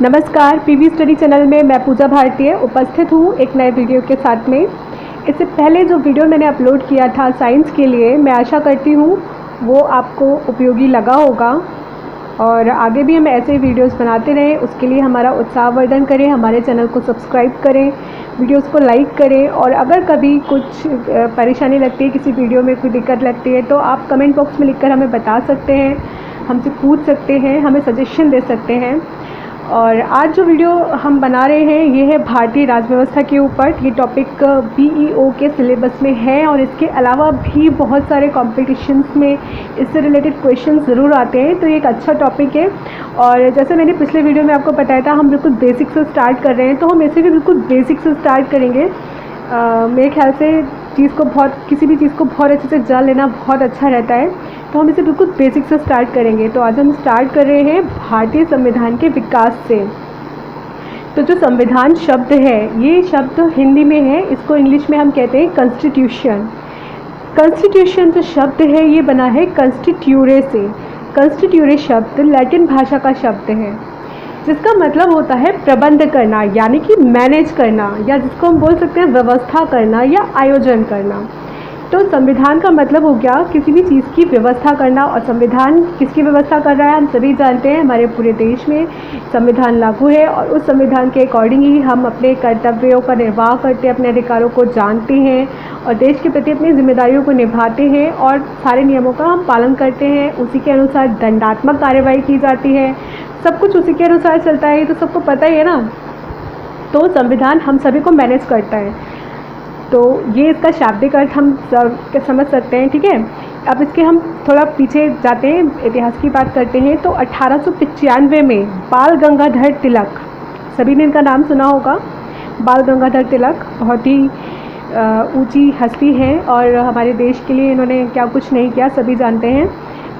नमस्कार, PV study channel में मैं पूजा भारतीय उपस्थित हूँ एक नए वीडियो के साथ में। इससे पहले जो वीडियो मैंने अपलोड किया था साइंस के लिए, मैं आशा करती हूँ वो आपको उपयोगी लगा होगा और आगे भी हम ऐसे वीडियोस बनाते रहें। उसके लिए हमारा उत्साहवर्धन करें, हमारे चैनल को सब्सक्राइब करें, वीडियोस को लाइक करें और अगर कभी कुछ परेशानी लगती है, किसी वीडियो में कोई दिक्कत लगती है तो आप कमेंट बॉक्स में लिखकर हमें बता सकते हैं, हमसे पूछ सकते हैं, हमें सजेशन दे सकते हैं। और आज जो वीडियो हम बना रहे हैं ये है भारतीय राज्य व्यवस्था के ऊपर। ये टॉपिक BEO के सिलेबस में है और इसके अलावा भी बहुत सारे कॉम्पिटिशन्स में इससे रिलेटेड क्वेश्चन ज़रूर आते हैं, तो ये एक अच्छा टॉपिक है। और जैसे मैंने पिछले वीडियो में आपको बताया था, हम बिल्कुल बेसिक से स्टार्ट कर रहे हैं, तो हम ऐसे भी बिल्कुल बेसिक से स्टार्ट करेंगे। मेरे ख्याल से किसी भी चीज़ को बहुत अच्छे से जान लेना बहुत अच्छा रहता है, तो हम इसे बिल्कुल बेसिक से स्टार्ट करेंगे। तो आज हम स्टार्ट कर रहे हैं भारतीय संविधान के विकास से। तो जो संविधान शब्द है, ये शब्द हिंदी में है, इसको इंग्लिश में हम कहते हैं कॉन्स्टिट्यूशन। कॉन्स्टिट्यूशन जो शब्द है ये बना है कंस्टिट्यूरे से। कंस्टिट्यूरे शब्द लैटिन भाषा का शब्द है जिसका मतलब होता है प्रबंध करना, यानी कि मैनेज करना, या जिसको हम बोल सकते हैं व्यवस्था करना या आयोजन करना। तो संविधान का मतलब हो गया किसी भी चीज़ की व्यवस्था करना। और संविधान किसकी व्यवस्था कर रहा है हम सभी जानते हैं, हमारे पूरे देश में संविधान लागू है और उस संविधान के अकॉर्डिंग ही हम अपने कर्तव्यों का निर्वाह करते हैं, अपने अधिकारों को जानते हैं और देश के प्रति अपनी जिम्मेदारियों को निभाते हैं और सारे नियमों का हम पालन करते हैं। उसी के अनुसार दंडात्मक कार्रवाई की जाती है, सब कुछ उसी के अनुसार चलता है, तो सबको पता ही है ना। तो संविधान हम सभी को मैनेज करता है, तो ये इसका शाब्दिक अर्थ हम समझ सकते हैं। ठीक है, अब इसके हम थोड़ा पीछे जाते हैं, इतिहास की बात करते हैं। तो 1895 में बाल गंगाधर तिलक, सभी ने इनका नाम सुना होगा। बाल गंगाधर तिलक बहुत ही ऊंची हस्ती है और हमारे देश के लिए इन्होंने क्या कुछ नहीं किया, सभी जानते हैं।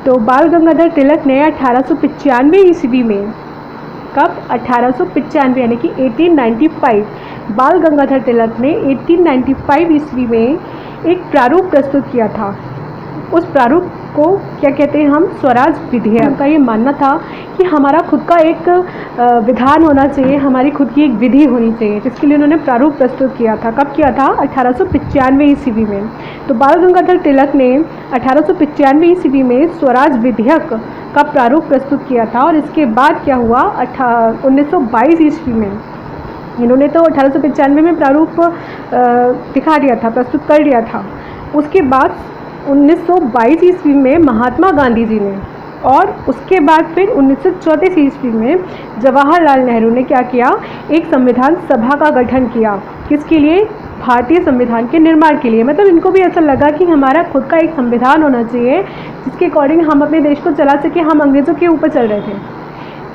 तो बाल गंगाधर तिलक ने 1895 ईस्वी में, कब 1895 यानी कि 1895, बाल गंगाधर तिलक ने 1895 ईस्वी में एक प्रारूप प्रस्तुत किया था। उस प्रारूप को क्या कहते हैं हम, स्वराज विधेयक। उनका ये मानना था कि हमारा खुद का एक विधान होना चाहिए, हमारी खुद की एक विधि होनी चाहिए, जिसके लिए उन्होंने प्रारूप प्रस्तुत किया था। कब किया था? 1895 ईस्वी में। तो बाल गंगाधर तिलक ने 1895 ईस्वी में स्वराज विधेयक का प्रारूप प्रस्तुत किया था। और इसके बाद क्या हुआ, 1922 ईस्वी में इन्होंने तो 1895 में प्रारूप दिखा दिया था, प्रस्तुत कर दिया था। उसके बाद 1922 ईस्वी में महात्मा गांधी जी ने, और उसके बाद फिर 1934 ईस्वी में जवाहरलाल नेहरू ने क्या किया, एक संविधान सभा का गठन किया। किसके लिए? भारतीय संविधान के निर्माण के लिए। मतलब इनको भी ऐसा लगा कि हमारा खुद का एक संविधान होना चाहिए जिसके अकॉर्डिंग हम अपने देश को चला सके। हम अंग्रेज़ों के ऊपर चल रहे थे,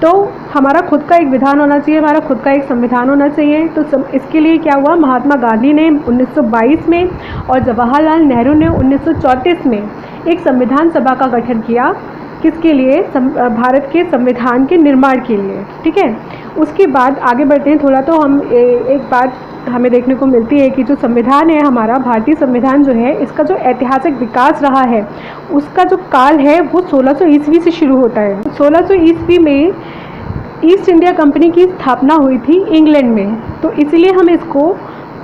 तो हमारा खुद का एक विधान होना चाहिए, हमारा खुद का एक संविधान होना चाहिए। तो इसके लिए क्या हुआ, महात्मा गांधी ने 1922 में और जवाहरलाल नेहरू ने 1934 में एक संविधान सभा का गठन किया। किसके लिए? भारत के संविधान के निर्माण के लिए। ठीक है, उसके बाद आगे बढ़ते हैं थोड़ा। तो हम एक बात हमें देखने को मिलती है कि जो संविधान है हमारा, भारतीय संविधान जो है, इसका जो ऐतिहासिक विकास रहा है उसका जो काल है वो 1600 ईस्वी से शुरू होता है। 1600 ईस्वी में ईस्ट इंडिया कंपनी की स्थापना हुई थी इंग्लैंड में, तो इसलिए हम इसको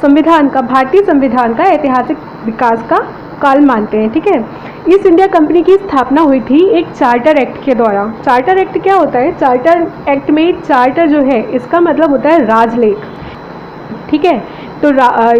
संविधान का, भारतीय संविधान का ऐतिहासिक विकास का काल मानते हैं। ठीक है, ईस्ट इंडिया कंपनी की स्थापना हुई थी एक चार्टर एक्ट के द्वारा। चार्टर एक्ट क्या होता है? चार्टर एक्ट में चार्टर जो है इसका मतलब होता है राजलेख। ठीक है, तो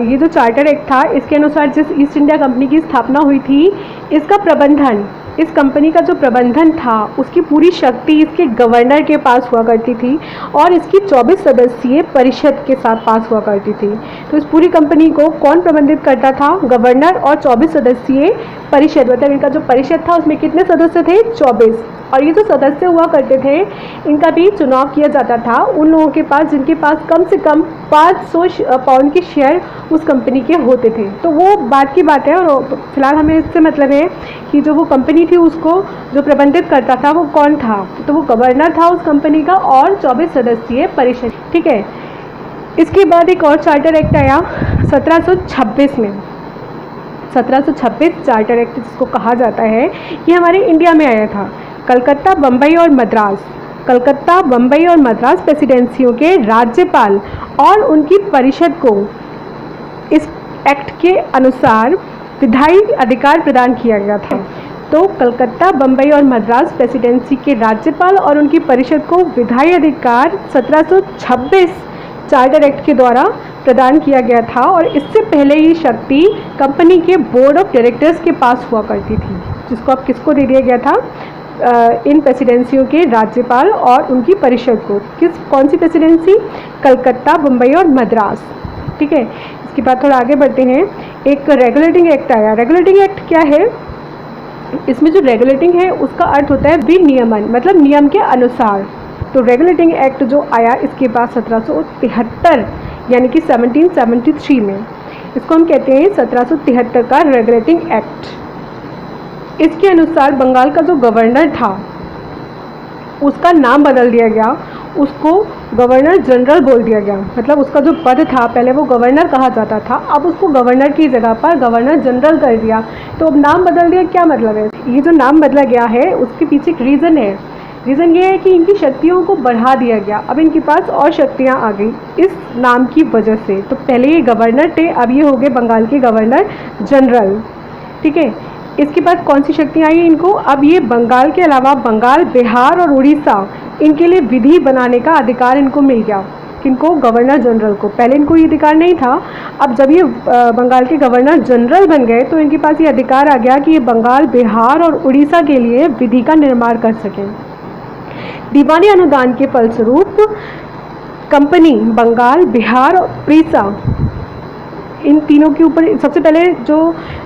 ये जो चार्टर एक्ट था, इसके अनुसार जिस ईस्ट इंडिया कंपनी की स्थापना हुई थी, इसका प्रबंधन, इस कंपनी का जो प्रबंधन था उसकी पूरी शक्ति इसके गवर्नर के पास हुआ करती थी और इसकी 24 सदस्यीय परिषद के साथ पास हुआ करती थी। तो इस पूरी कंपनी को कौन प्रबंधित करता था? गवर्नर और 24 सदस्यीय परिषद। मतलब इनका जो परिषद था उसमें कितने सदस्य थे? 24। और ये जो सदस्य हुआ करते थे इनका भी चुनाव किया जाता था उन लोगों के पास जिनके पास कम से कम 500 पाउंड के शेयर उस कंपनी के होते थे। तो वो बात की बात है, और फिलहाल हमें इससे मतलब है कि जो वो कंपनी थी उसको जो प्रबंधित करता था वो कौन था? तो वो गवर्नर था उस कंपनी का और 24 सदस्यीय परिषद। ठीक है, इसके बाद एक और चार्टर एक्ट आया 1726 में। 1726 चार्टर एक्ट जिसको कहा जाता है, ये हमारे इंडिया में आया था। कलकत्ता, बम्बई और मद्रास, कलकत्ता, बम्बई और मद्रास प्रेसिडेंसियों के राज्यपाल और उनकी परिषद को इस एक्ट के अनुसार विधायी अधिकार प्रदान किया गया था। तो कलकत्ता, बम्बई और मद्रास प्रेसिडेंसी के राज्यपाल और उनकी परिषद को विधायी अधिकार 1726 चार्टर एक्ट के द्वारा प्रदान किया गया था और इससे पहले ये शक्ति कंपनी के बोर्ड ऑफ डायरेक्टर्स के पास हुआ करती थी, जिसको अब किसको दे दिया गया था, इन प्रेसिडेंसियों के राज्यपाल और उनकी परिषद को। कौन सी प्रेसिडेंसी? कलकत्ता, बम्बई और मद्रास। ठीक है, इसके बाद थोड़ा आगे बढ़ते हैं। एक रेगुलेटिंग एक्ट आया। रेगुलेटिंग एक्ट क्या है? इसमें जो रेगुलेटिंग है उसका अर्थ होता है विनियमन, मतलब नियम के अनुसार। तो रेगुलेटिंग एक्ट जो आया इसके बाद 1773 यानी कि 1773 में, इसको हम कहते हैं 1773 का रेगुलेटिंग एक्ट। इसके अनुसार बंगाल का जो गवर्नर था उसका नाम बदल दिया गया, उसको गवर्नर जनरल बोल दिया गया। मतलब उसका जो पद था, पहले वो गवर्नर कहा जाता था, अब उसको गवर्नर की जगह पर गवर्नर जनरल कर दिया। तो अब नाम बदल दिया, क्या मतलब है? ये जो नाम बदला गया है उसके पीछे एक रीज़न है। रीज़न ये है कि इनकी शक्तियों को बढ़ा दिया गया, अब इनके पास और शक्तियाँ आ गई इस नाम की वजह से। तो पहले ये गवर्नर थे, अब ये हो गए बंगाल के गवर्नर जनरल। ठीक है, इसके बाद कौन सी शक्तियाँ आई इनको? अब ये बंगाल के अलावा बंगाल, बिहार और उड़ीसा, इनके लिए विधि बनाने का अधिकार इनको मिल गया। किनको? गवर्नर जनरल को। पहले इनको ये अधिकार नहीं था, अब जब ये बंगाल के गवर्नर जनरल बन गए तो इनके पास ये अधिकार आ गया कि ये बंगाल, बिहार और उड़ीसा के लिए विधि का निर्माण कर सकें। दीवानी अनुदान के फलस्वरूप कंपनी बंगाल, बिहार और उड़ीसा, इन तीनों के ऊपर सबसे पहले जो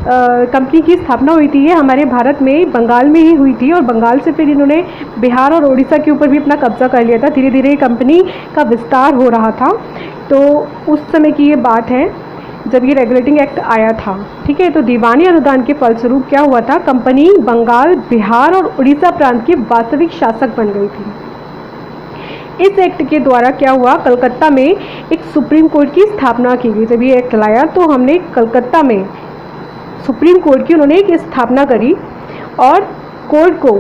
कंपनी की स्थापना हुई थी ये हमारे भारत में बंगाल में ही हुई थी और बंगाल से फिर इन्होंने बिहार और उड़ीसा के ऊपर भी अपना कब्जा कर लिया था। धीरे धीरे कंपनी का विस्तार हो रहा था। तो उस समय की ये बात है जब ये रेगुलेटिंग एक्ट आया था। ठीक है, तो दीवानी अनुदान के फलस्वरूप क्या हुआ था? कंपनी बंगाल, बिहार और उड़ीसा प्रांत की वास्तविक शासक बन गई थी। इस एक्ट के द्वारा क्या हुआ? कलकत्ता में एक सुप्रीम कोर्ट की स्थापना की गई। जब ये एक्ट लाया तो हमने कलकत्ता में सुप्रीम कोर्ट की उन्होंने एक स्थापना करी और कोर्ट को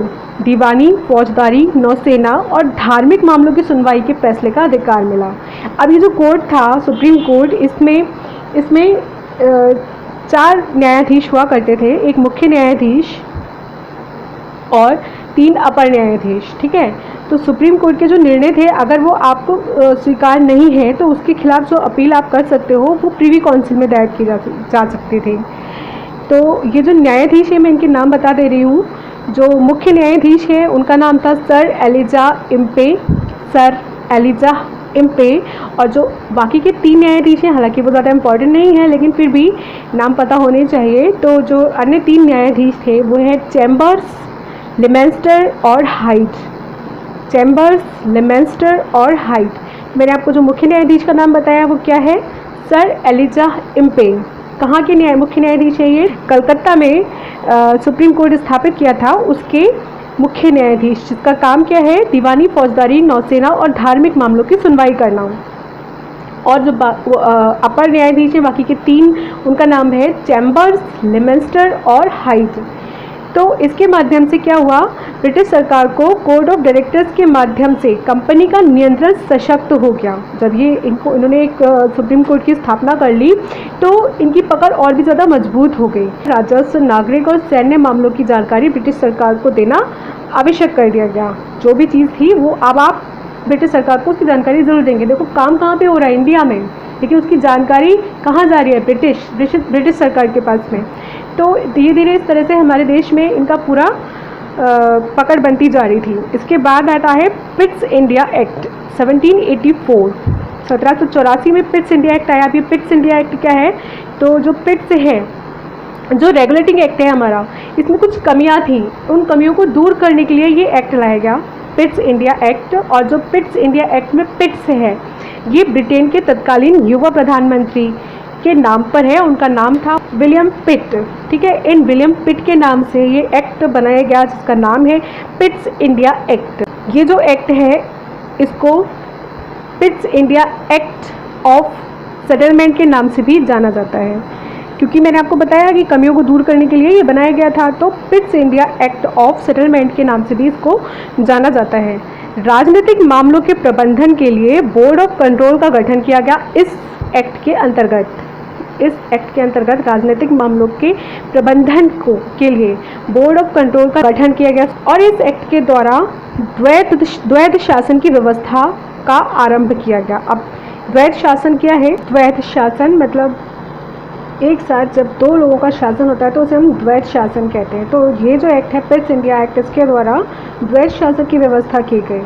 दीवानी, फौजदारी, नौसेना और धार्मिक मामलों की सुनवाई के फैसले का अधिकार मिला। अब ये जो कोर्ट था सुप्रीम कोर्ट, इसमें 4 न्यायाधीश हुआ करते थे, एक मुख्य न्यायाधीश और 3 अपर न्यायाधीश। ठीक है, तो सुप्रीम कोर्ट के जो निर्णय थे अगर वो आपको स्वीकार नहीं है तो उसके खिलाफ जो अपील आप कर सकते हो वो प्रीवी काउंसिल में दायर की जा सकती थी। तो ये जो न्यायाधीश है मैं इनके नाम बता दे रही हूँ। जो मुख्य न्यायाधीश है उनका नाम था सर एलिजा इम्पे, और जो बाकी के 3 न्यायाधीश हैं, हालांकि वो ज़्यादा इम्पॉर्टेंट नहीं है लेकिन फिर भी नाम पता होने चाहिए। तो जो अन्य 3 न्यायाधीश थे वो हैं चैम्बर्स, लेमेंस्टर और हाइट। चैम्बर्स, लेमेंस्टर और हाइट। मैंने आपको जो मुख्य न्यायाधीश का नाम बताया वो क्या है? Sir Elijah Impey. कहाँ के मुख्य न्यायाधीश है ये? कलकत्ता में सुप्रीम कोर्ट स्थापित किया था उसके मुख्य न्यायाधीश, जिसका काम क्या है? दीवानी, फौजदारी, नौसेना और धार्मिक मामलों की सुनवाई करना। और जो अपर न्यायाधीश है बाकी के 3, उनका नाम है चैम्बर्स, लेमेंस्टर और हाइट। तो इसके माध्यम से क्या हुआ? ब्रिटिश सरकार को कोर्ट ऑफ डायरेक्टर्स के माध्यम से कंपनी का नियंत्रण सशक्त हो गया। जब इन्होंने एक सुप्रीम कोर्ट की स्थापना कर ली तो इनकी पकड़ और भी ज़्यादा मजबूत हो गई। राजस्व, नागरिक और सैन्य मामलों की जानकारी ब्रिटिश सरकार को देना आवश्यक कर दिया गया। जो भी चीज़ थी वो अब आप ब्रिटिश सरकार को उसकी जानकारी ज़रूर देंगे। देखो काम कहाँ पे हो रहा है? इंडिया में, लेकिन उसकी जानकारी कहाँ जा रही है? ब्रिटिश सरकार के पास में। तो धीरे धीरे इस तरह से हमारे देश में इनका पूरा पकड़ बनती जा रही थी। इसके बाद आता है पिट्स इंडिया एक्ट 1784। 1784 में पिट्स इंडिया एक्ट आया। अभी पिट्स इंडिया एक्ट क्या है? तो जो पिट्स है, जो रेगुलेटिंग एक्ट है हमारा, इसमें कुछ कमियां थी, उन कमियों को दूर करने के लिए ये एक्ट लाया गया, पिट्स इंडिया एक्ट। और जो पिट्स इंडिया एक्ट में पिट्स है, ये ब्रिटेन के तत्कालीन युवा प्रधानमंत्री के नाम पर है। उनका नाम था विलियम पिट। ठीक है, इन विलियम पिट के नाम से ये एक्ट बनाया गया जिसका नाम है पिट्स इंडिया एक्ट। ये जो एक्ट है इसको Pitt's India act of settlement के नाम से भी जाना जाता है, क्योंकि मैंने आपको बताया कि कमियों को दूर करने के लिए ये बनाया गया था। तो Pitt's India act of settlement के नाम से भी इसको जाना जाता है। राजनीतिक मामलों के प्रबंधन के लिए बोर्ड ऑफ कंट्रोल का गठन किया गया। इस एक्ट के अंतर्गत राजनीतिक मामलों के प्रबंधन के लिए बोर्ड ऑफ कंट्रोल का गठन किया गया और इस एक्ट के द्वारा द्वैध शासन की व्यवस्था का आरंभ किया गया। अब द्वैध शासन क्या है? द्वैध शासन मतलब एक साथ जब दो लोगों का शासन होता है तो उसे हम द्वैध शासन कहते हैं। तो ये जो एक्ट है पिट्स इंडिया एक्ट, इसके द्वारा द्वैध शासन की व्यवस्था की गई।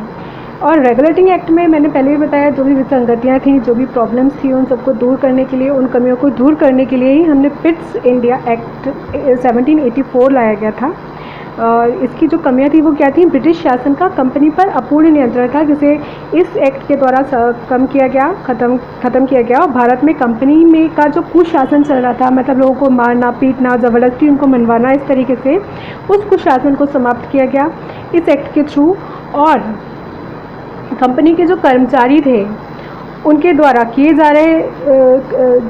और रेगुलेटिंग एक्ट में मैंने पहले भी बताया, जो भी विसंगतियाँ थी, जो भी प्रॉब्लम्स थी, उन सबको दूर करने के लिए, उन कमियों को दूर करने के लिए ही हमने पिट्स इंडिया एक्ट 1784 लाया गया था। और इसकी जो कमियां थी वो क्या थी? ब्रिटिश शासन का कंपनी पर अपूर्ण नियंत्रण था, जिसे इस एक्ट के द्वारा ख़त्म किया गया। और भारत में कंपनी में का जो कुशासन चल रहा था, मतलब लोगों को मारना, पीटना, ज़बरदस्ती उनको मनवाना, इस तरीके से उस कुशासन को समाप्त किया गया इस एक्ट के थ्रू। और कंपनी के जो कर्मचारी थे उनके द्वारा किए जा रहे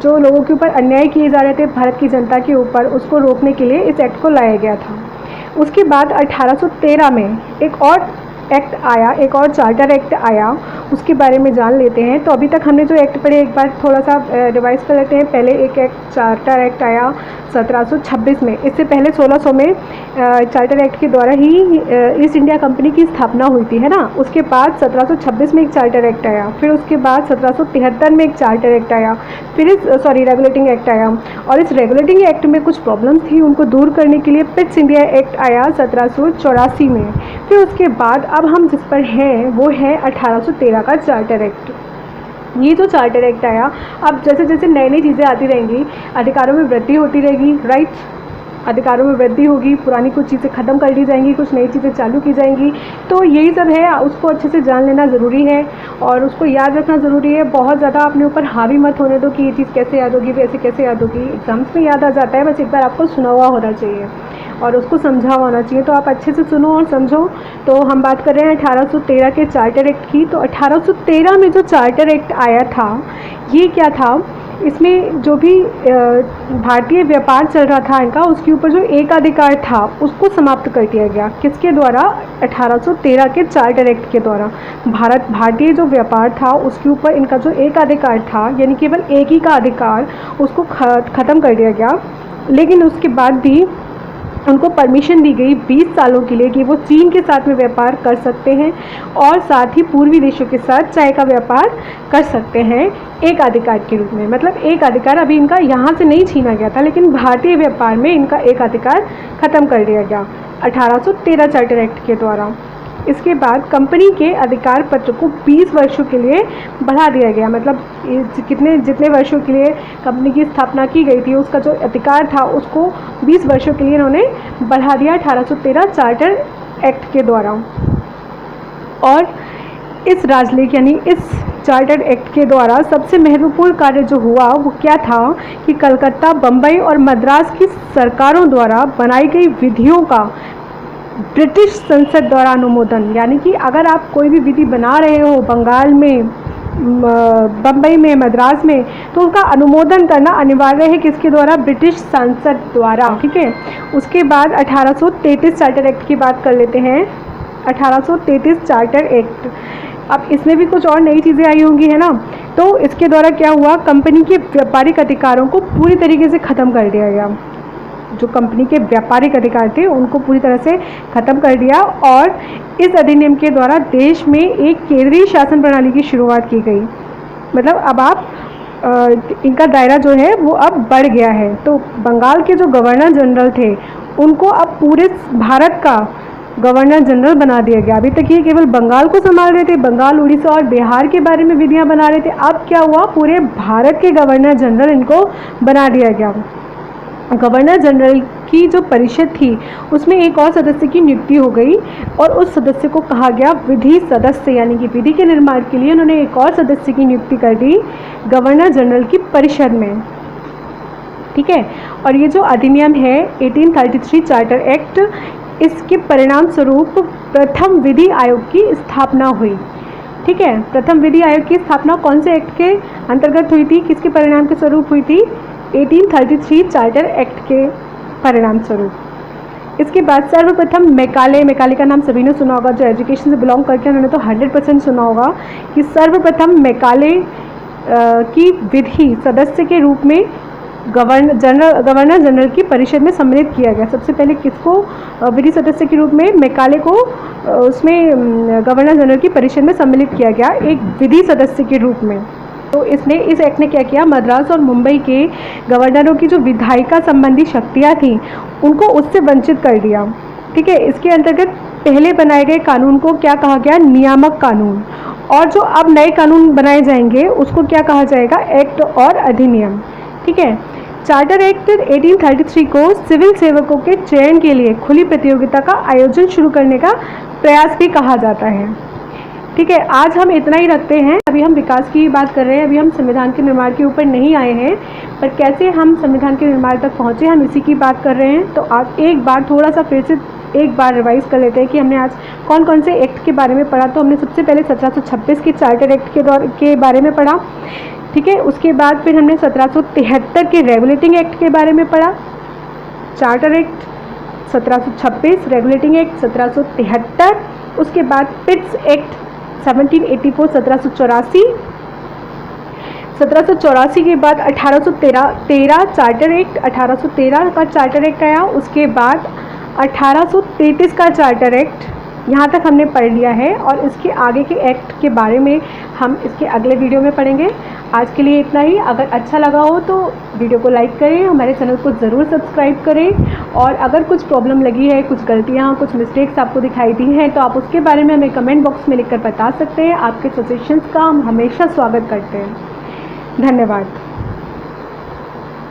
जो लोगों के ऊपर अन्याय किए जा रहे थे भारत की जनता के ऊपर, उसको रोकने के लिए इस एक्ट को लाया गया था। उसके बाद 1813 में एक और एक्ट आया, एक और चार्टर एक्ट आया, उसके बारे में जान लेते हैं। तो अभी तक हमने जो एक्ट पढ़े एक बार थोड़ा सा रिवाइज कर लेते हैं। पहले एक एक्ट चार्टर एक्ट आया 1726 में। इससे पहले 1600 में चार्टर एक्ट के द्वारा ही ईस्ट इंडिया कंपनी की स्थापना हुई थी, है ना। उसके बाद 1726 में एक चार्टर एक्ट आया, फिर उसके बाद 1773 में एक चार्टर एक्ट आया, फिर रेगुलेटिंग एक्ट आया। और इस रेगुलेटिंग एक्ट में कुछ प्रॉब्लम्स थी, उनको दूर करने के लिए पिट्स इंडिया एक्ट आया 1784 में। फिर उसके बाद अब हम जिस पर हैं वो है 1813 का चार्टर एक्ट। ये जो चार्टर एक्ट आया, अब जैसे जैसे नई नई चीज़ें आती रहेंगी, अधिकारों में वृद्धि होती रहेगी, राइट। अधिकारों में वृद्धि होगी, पुरानी कुछ चीज़ें ख़त्म कर दी जाएंगी, कुछ नई चीज़ें चालू की जाएंगी। तो यही सब है, उसको अच्छे से जान लेना ज़रूरी है और उसको याद रखना ज़रूरी है। बहुत ज़्यादा अपने ऊपर हावी मत होने दो कि ये चीज़ कैसे याद होगी, वैसे कैसे याद होगी। एग्जाम्स में याद आ जाता है, बस एक बार आपको सुना हुआ होना चाहिए और उसको समझा हुआ होना चाहिए। तो आप अच्छे से सुनो और समझो। तो हम बात कर रहे हैं 1813 के चार्टर एक्ट की। तो 1813 में जो चार्टर एक्ट आया था, ये क्या था? इसमें जो भी भारतीय व्यापार चल रहा था इनका, उसके ऊपर जो एकाधिकार था उसको समाप्त कर दिया गया। किसके द्वारा? 1813 के चार्टर एक्ट के द्वारा। भारतीय जो व्यापार था उसके ऊपर इनका जो एकाधिकार था, यानी केवल एक ही का अधिकार, उसको ख़त्म कर दिया गया। लेकिन उसके बाद भी उनको परमिशन दी गई 20 सालों के लिए कि वो चीन के साथ में व्यापार कर सकते हैं और साथ ही पूर्वी देशों के साथ चाय का व्यापार कर सकते हैं एक अधिकार के रूप में। मतलब एक अधिकार अभी इनका यहाँ से नहीं छीना गया था, लेकिन भारतीय व्यापार में इनका एक अधिकार ख़त्म कर दिया गया 1813 चार्टर एक्ट के द्वारा। इसके बाद कंपनी के अधिकार पत्र को 20 वर्षों के लिए बढ़ा दिया गया। मतलब जितने वर्षों के लिए कंपनी की स्थापना की गई थी, उसका जो अधिकार था उसको 20 वर्षों के लिए इन्होंने बढ़ा दिया 1813 चार्टर एक्ट के द्वारा। और इस राजलेख यानी इस चार्टर एक्ट के द्वारा सबसे महत्वपूर्ण कार्य जो हुआ वो क्या था कि कलकत्ता, बम्बई और मद्रास की सरकारों द्वारा बनाई गई विधियों का ब्रिटिश संसद द्वारा अनुमोदन। यानी कि अगर आप कोई भी विधि बना रहे हो बंगाल में, बम्बई में, मद्रास में, तो उसका अनुमोदन करना अनिवार्य है। किसके द्वारा? ब्रिटिश संसद द्वारा, ठीक है। उसके बाद 1833 चार्टर एक्ट की बात कर लेते हैं। 1833 चार्टर एक्ट, अब इसमें भी कुछ और नई चीज़ें आई होंगी, है ना। तो इसके द्वारा क्या हुआ? कंपनी के व्यापारिक अधिकारों को पूरी तरीके से ख़त्म कर दिया गया। जो कंपनी के व्यापारिक अधिकार थे उनको पूरी तरह से ख़त्म कर दिया। और इस अधिनियम के द्वारा देश में एक केंद्रीय शासन प्रणाली की शुरुआत की गई। मतलब अब आप इनका दायरा जो है वो अब बढ़ गया है। तो बंगाल के जो गवर्नर जनरल थे उनको अब पूरे भारत का गवर्नर जनरल बना दिया गया। अभी तक ये केवल बंगाल को संभाल रहे थे, बंगाल, उड़ीसा और बिहार के बारे में विधियाँ बना रहे थे। अब क्या हुआ? पूरे भारत के गवर्नर जनरल इनको बना दिया गया। गवर्नर जनरल की जो परिषद थी उसमें एक और सदस्य की नियुक्ति हो गई और उस सदस्य को कहा गया विधि सदस्य। यानी कि विधि के निर्माण के लिए उन्होंने एक और सदस्य की नियुक्ति कर दी गवर्नर जनरल की परिषद में, ठीक है। और ये जो अधिनियम है 1833 चार्टर एक्ट, इसके परिणाम स्वरूप प्रथम विधि आयोग की स्थापना हुई, ठीक है। प्रथम विधि आयोग की स्थापना कौन से एक्ट के अंतर्गत हुई थी? किसके परिणाम के स्वरूप हुई थी? 1833 चार्टर एक्ट के परिणाम स्वरूप। इसके बाद सर्वप्रथम मैकाले का नाम सभी ने सुना होगा, जो एजुकेशन से बिलोंग करते हैं उन्होंने तो 100% सुना होगा कि सर्वप्रथम मैकाले की विधि सदस्य के रूप में गवर्नर जनरल की परिषद में सम्मिलित किया गया। सबसे पहले किसको विधि सदस्य के रूप में, मैकाले को उसमें गवर्नर जनरल की परिषद में सम्मिलित किया गया एक विधि सदस्य के रूप में। तो इस एक्ट ने क्या किया, मद्रास और मुंबई के गवर्नरों की जो विधायिका संबंधी शक्तियाँ थीं उनको उससे वंचित कर दिया। ठीक है, इसके अंतर्गत पहले बनाए गए कानून को क्या कहा गया, नियामक कानून, और जो अब नए कानून बनाए जाएंगे उसको क्या कहा जाएगा, एक्ट और अधिनियम। ठीक है, चार्टर एक्ट 1833 को सिविल सेवकों के चयन के लिए खुली प्रतियोगिता का आयोजन शुरू करने का प्रयास भी कहा जाता है। ठीक है, आज हम इतना ही रखते हैं। अभी हम विकास की बात कर रहे हैं, अभी हम संविधान के निर्माण के ऊपर नहीं आए हैं, पर कैसे हम संविधान के निर्माण तक पहुँचे हम इसी की बात कर रहे हैं। तो आज एक बार थोड़ा सा फिर से एक बार रिवाइज कर लेते हैं कि हमने आज कौन कौन से एक्ट के बारे में पढ़ा। तो हमने सबसे पहले 1726 के चार्टर एक्ट के बारे में पढ़ा। ठीक है, उसके बाद फिर हमने 1773 के रेगुलेटिंग एक्ट के बारे में पढ़ा। चार्टर एक्ट 1726, रेगुलेटिंग एक्ट 1773, उसके बाद पिट्स एक्ट 1784 1784 के बाद 1813 चार्टर एक्ट, 1813 का चार्टर एक्ट आया। उसके बाद 1833 का चार्टर एक्ट, यहाँ तक हमने पढ़ लिया है और इसके आगे के एक्ट के बारे में हम इसके अगले वीडियो में पढ़ेंगे। आज के लिए इतना ही। अगर अच्छा लगा हो तो वीडियो को लाइक करें, हमारे चैनल को ज़रूर सब्सक्राइब करें, और अगर कुछ प्रॉब्लम लगी है, कुछ गलतियाँ, कुछ मिस्टेक्स आपको दिखाई दी हैं तो आप उसके बारे में हमें कमेंट बॉक्स में लिखकर बता सकते हैं। आपके सजेशंस का हम हमेशा स्वागत करते हैं। धन्यवाद।